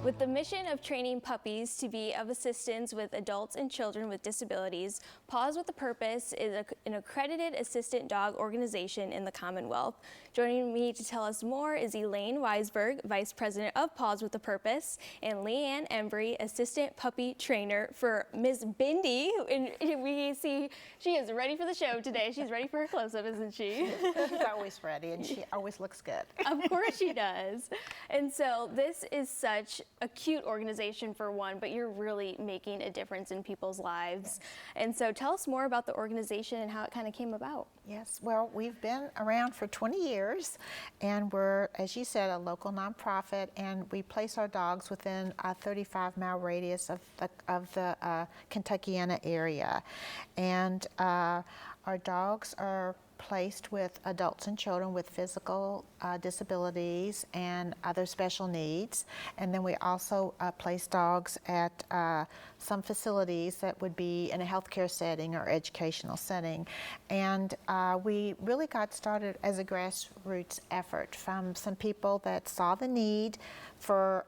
With the mission of training puppies to be of assistance with adults and children with disabilities, Paws with a Purpose is an accredited assistant dog organization in the Commonwealth. Joining me to tell us more is Elaine Weisberg, Vice President of Paws with a Purpose, and Leanne Embry, Assistant Puppy Trainer for Ms. Bindi. And we see she is ready for the show today. She's ready for her close-up, isn't she? She's always ready, and she always looks good. Of course she does. And so this is such a cute organization for one, but you're really making a difference in people's lives. Yes. And so tell us more about the organization and how it kind of came about. Yes, well, we've been around for 20 years, and we're, as you said, a local nonprofit, and we place our dogs within a 35-mile radius of the Kentuckiana area. And our dogs are placed with adults and children with physical disabilities and other special needs. And then we also place dogs at some facilities that would be in a healthcare setting or educational setting. And we really got started as a grassroots effort from some people that saw the need for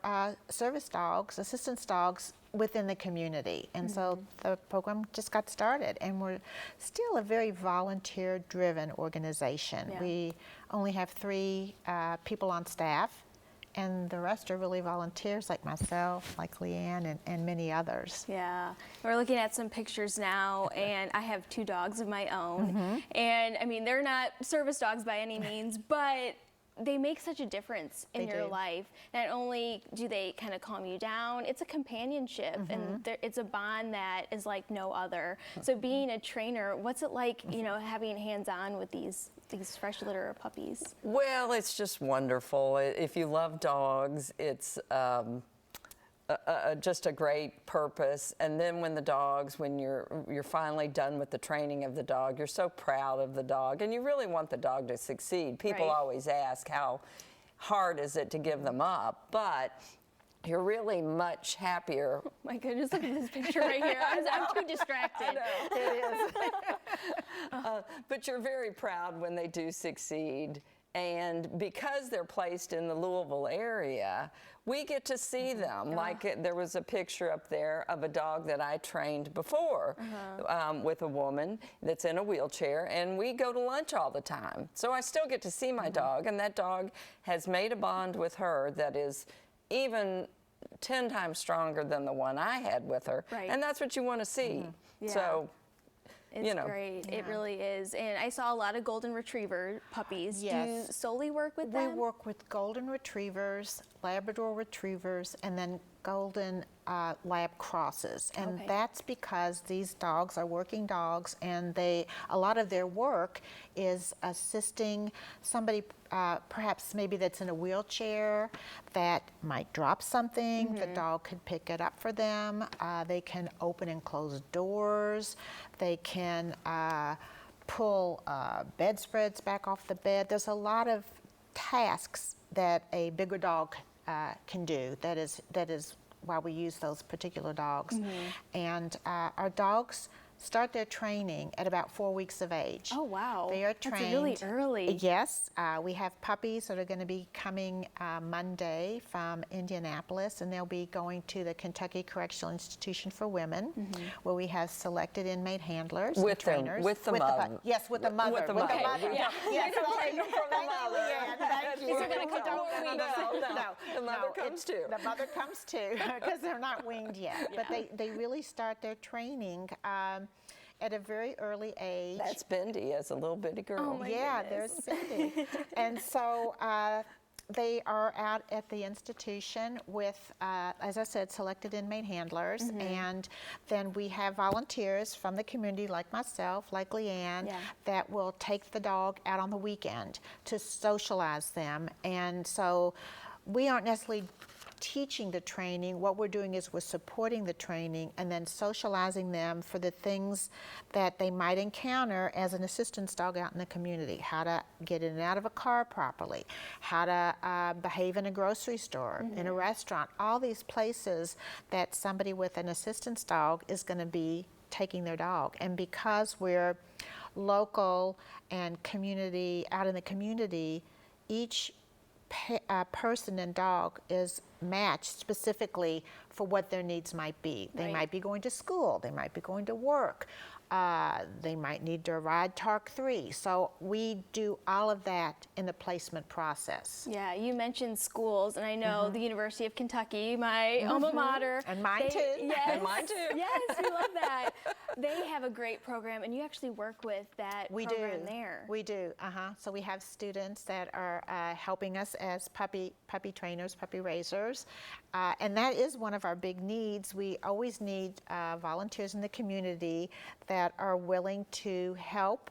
service dogs, assistance dogs, within the community. And so the program just got started, and we're still a very volunteer-driven organization. Yeah. We only have 3 people on staff, and the rest are really volunteers like myself, like Leanne, and many others. Yeah, we're looking at some pictures now, and I have 2 dogs of my own. And I mean, they're not service dogs by any means, but they make such a difference in your life. Not only do they kind of calm you down, it's a companionship, and it's a bond that is like no other. So being a trainer, what's it like, you know, having hands-on with these fresh litter of puppies? Well, it's just wonderful. If you love dogs, it's just a great purpose. And then when you're finally done with the training of the dog, you're so proud of the dog, and you really want the dog to succeed. People always ask, how hard is it to give them up? But you're really much happier. Oh my goodness, look at this picture right here. I'm too distracted. I know. It is. But you're very proud when they do succeed. And because they're placed in the Louisville area, we get to see them. Like there was a picture up there of a dog that I trained before with a woman that's in a wheelchair, and we go to lunch all the time. So I still get to see my dog, and that dog has made a bond with her that is even 10 times stronger than the one I had with her. Right. And that's what you want to see. Yeah. So, it's great. Yeah. It really is. And I saw a lot of golden retriever puppies. Yes. Do you solely work with them? We work with golden retrievers, Labrador retrievers, and then golden lab crosses. And that's because these dogs are working dogs, and a lot of their work is assisting somebody perhaps maybe that's in a wheelchair that might drop something. The dog could pick it up for them. They can open and close doors. They can pull bedspreads back off the bed. There's a lot of tasks that a bigger dog can do. That is why we use those particular dogs. And our dogs start their training at about 4 weeks of age. Oh, wow. They are trained. That's really early. Yes. We have puppies that are going to be coming Monday from Indianapolis, and they'll be going to the Kentucky Correctional Institution for Women, where we have selected inmate handlers and trainers. With the mother. Yes, with the mother. With the mother. Yeah. Yes, take them from the mother. Thank you. Is it going to come No. The mother comes too. The mother comes too, because they're not weaned yet. But they really start their training at a very early age. That's Bindi as a little bitty girl. Oh my goodness. There's Bindi. And so they are out at the institution with, as I said, selected inmate handlers, and then we have volunteers from the community like myself, like Leanne, that will take the dog out on the weekend to socialize them. And so we aren't necessarily teaching the training. What we're doing is we're supporting the training and then socializing them for the things that they might encounter as an assistance dog out in the community. How to get in and out of a car properly, how to behave in a grocery store, in a restaurant, all these places that somebody with an assistance dog is going to be taking their dog. And because we're local and community, out in the community, each person and dog is matched specifically for what their needs might be. They Right. might be going to school, they might be going to work, they might need to ride Tark 3. So we do all of that in the placement process. Yeah, you mentioned schools, and I know the University of Kentucky, my alma mater. And mine too. Yes, And mine too. Yes, we love that. They have a great program, and you actually work with that We program do. there. We do. So we have students that are helping us as puppy trainers, puppy raisers, and that is one of our big needs. We always need volunteers in the community that are willing to help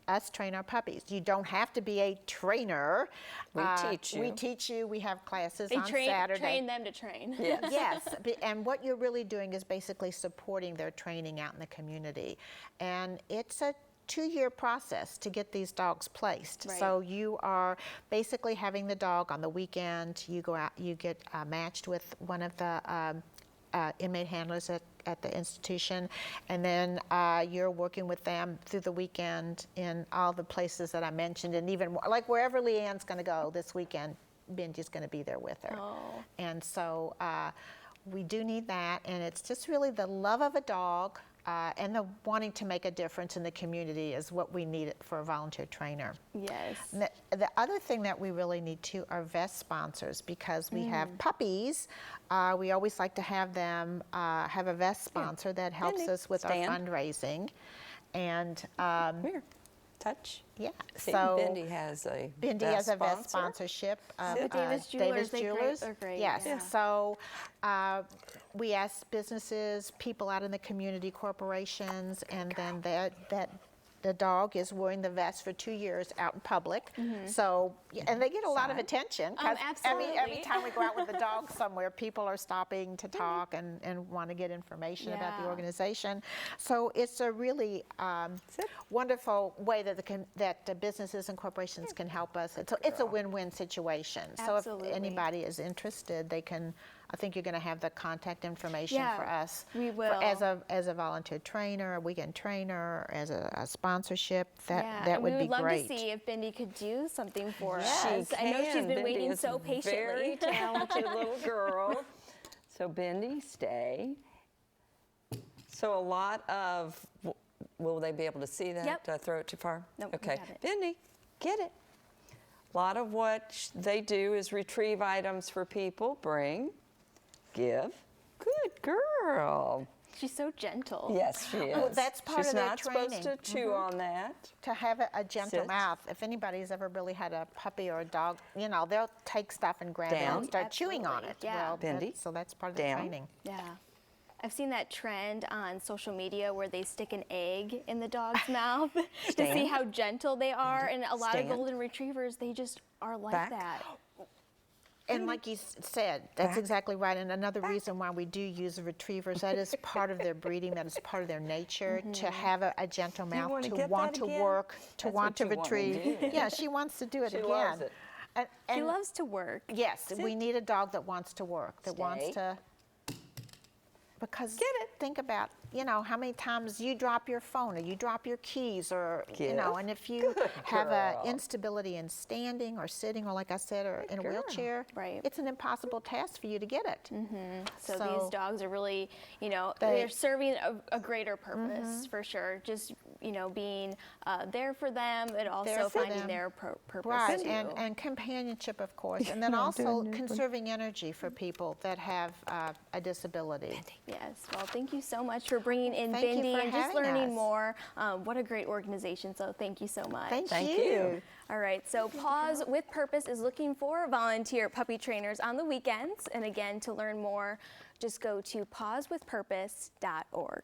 us train our puppies. You don't have to be a trainer. We teach you. We teach you. We have classes They on Saturday. train them to train. Yes. Yes, and what you're really doing is basically supporting their training out in the community. And it's a 2-year process to get these dogs placed. Right. So you are basically having the dog on the weekend. You go out, you get matched with one of the inmate handlers at the institution, and then you're working with them through the weekend in all the places that I mentioned, and even more, like wherever Leanne's going to go this weekend, Benji's going to be there with her. Oh. And so we do need that, and it's just really the love of a dog and the wanting to make a difference in the community is what we need for a volunteer trainer. Yes. The other thing that we really need too are vest sponsors, because we have puppies. We always like to have them have a vest sponsor that helps Bendy, us with stand. our fundraising. And Here, touch. yeah, See, so Bendy has a Bendy vest has a vest sponsor. sponsorship of The Davis Jewelers, they're great, Yes, yeah. so we ask businesses, people out in the community, corporations, and then that the dog is wearing the vest for 2 years out in public. So, and they get a lot of attention. 'Cause, I mean, every Absolutely. time we go out with the dog somewhere, people are stopping to talk and want to get information about the Yeah. organization. So it's a really wonderful way that the businesses and corporations can help us. It's a win-win situation. So if Absolutely. anybody is interested, they can. I think you're going to have the contact information Yeah, for us. we As will. a volunteer trainer, a weekend trainer, as a sponsorship. Yeah, That and would we be would love great. to see if Bendy could do something for Yes. us. I know she's been Bendy waiting is so a Very patiently. talented little girl. So Bendy, stay. So a lot of, will they be able to see that? Yep. Did I throw it too far? Nope, you Okay, got it. Bendy, get it. A lot of what they do is retrieve items for people, bring, give. Good girl. She's so gentle. Yes, she is. Well, that's part She's of their not supposed to training. chew on that. To have a gentle Sit. mouth. If anybody's ever really had a puppy or a dog, they'll take stuff and grab it Down. and start chewing on Absolutely, it. yeah. Well, Bendy, so that's part of the down. training. Yeah. I've seen that trend on social media where they stick an egg in the dog's mouth to see Stand. how gentle they are. And a lot Stand. of golden retrievers, they just are like Back. that. And like you said, that's Back. exactly right. And another reason why we do use the retrievers, that is part of their breeding, that is part of their nature, to have a gentle mouth, wanna to get want that to again? work, to That's want to what you wanna retrieve. do. Yeah, she wants to do it She again. loves it. And, She and loves to work. yes, we need a dog that wants to work, that wants Stay. to. Because Get it. think about, how many times you drop your phone or you drop your keys or, Give. and if you Good have a girl. instability in standing or sitting or like I said, or in a girl. wheelchair, Right. it's an impossible task for you to get it. So, So- these dogs are really, they're They- serving a greater purpose for sure. Just, being there for them and also There for finding them. their purpose Right, too. and companionship, of course, and then also conserving energy for people that have a disability. Yes. Well, thank you so much for bringing in Thank you Bendy for and just having learning us. more. What a great organization. So thank you so much. Thank you. you. All right. So Paws with Purpose is looking for volunteer puppy trainers on the weekends. And again, to learn more, just go to pawswithpurpose.org.